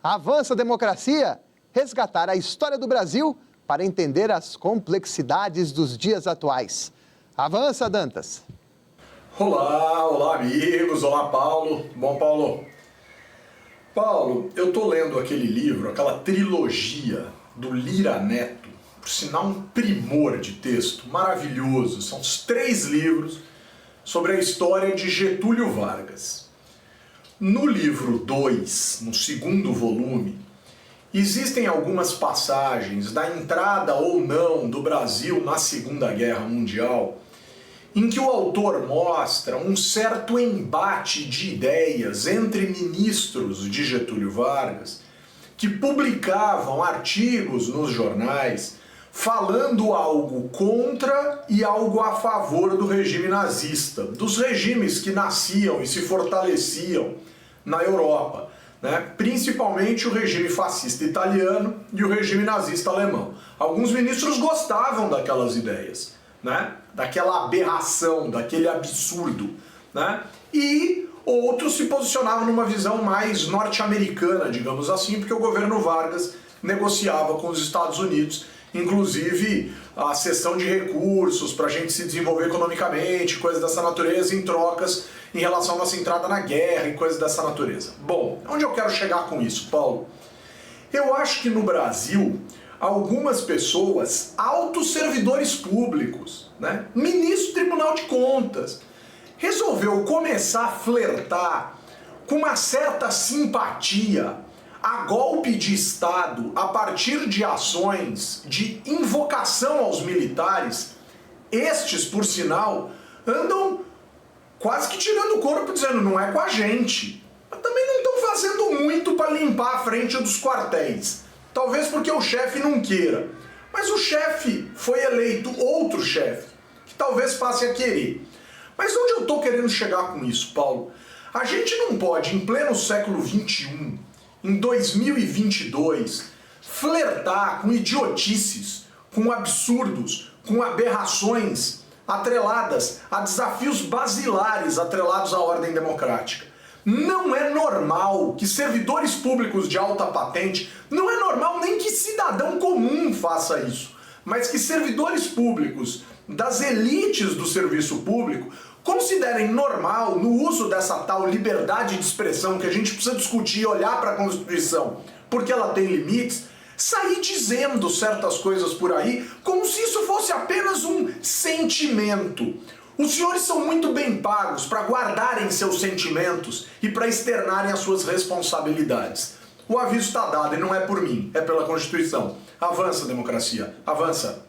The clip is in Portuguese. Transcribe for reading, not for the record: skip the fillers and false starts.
Avança a democracia, resgatar a história do Brasil para entender as complexidades dos dias atuais. Avança, Dantas. Olá amigos, olá Paulo. Bom, Paulo, eu tô lendo aquele livro, aquela trilogia do Lira Neto, por sinal um primor de texto, maravilhoso. São os 3 livros sobre a história de Getúlio Vargas. No livro 2, no segundo volume, existem algumas passagens da entrada ou não do Brasil na Segunda Guerra Mundial, em que o autor mostra um certo embate de ideias entre ministros de Getúlio Vargas, que publicavam artigos nos jornais falando algo contra e algo a favor do regime nazista, dos regimes que nasciam e se fortaleciam na Europa, né? Principalmente o regime fascista italiano e o regime nazista alemão. Alguns ministros gostavam daquelas ideias, né? Daquela aberração, daquele absurdo, né? E outros se posicionavam numa visão mais norte-americana, digamos assim, porque o governo Vargas negociava com os Estados Unidos, inclusive a cessão de recursos para a gente se desenvolver economicamente, coisas dessa natureza, em trocas em relação à nossa entrada na guerra e coisas dessa natureza. Bom, onde eu quero chegar com isso, Paulo? Eu acho que no Brasil, algumas pessoas, altos servidores públicos, né, ministro do Tribunal de Contas, resolveu começar a flertar com uma certa simpatia a golpe de Estado a partir de ações de invocação aos militares. Estes, por sinal, andam quase que tirando o corpo, dizendo não é com a gente. Mas também não estão fazendo muito para limpar a frente dos quartéis. Talvez porque o chefe não queira. Mas o chefe foi eleito outro chefe, que talvez passe a querer. Mas onde eu estou querendo chegar com isso, Paulo? A gente não pode, em pleno século XXI, em 2022, flertar com idiotices, com absurdos, com aberrações atreladas a desafios basilares atrelados à ordem democrática. Não é normal que servidores públicos de alta patente, não é normal nem que cidadão comum faça isso, mas que servidores públicos das elites do serviço público considerem normal, no uso dessa tal liberdade de expressão que a gente precisa discutir e olhar para a Constituição, porque ela tem limites, sair dizendo certas coisas por aí como se isso fosse apenas um sentimento. Os senhores são muito bem pagos para guardarem seus sentimentos e para externarem as suas responsabilidades. O aviso está dado e não é por mim, é pela Constituição. Avança, democracia, avança.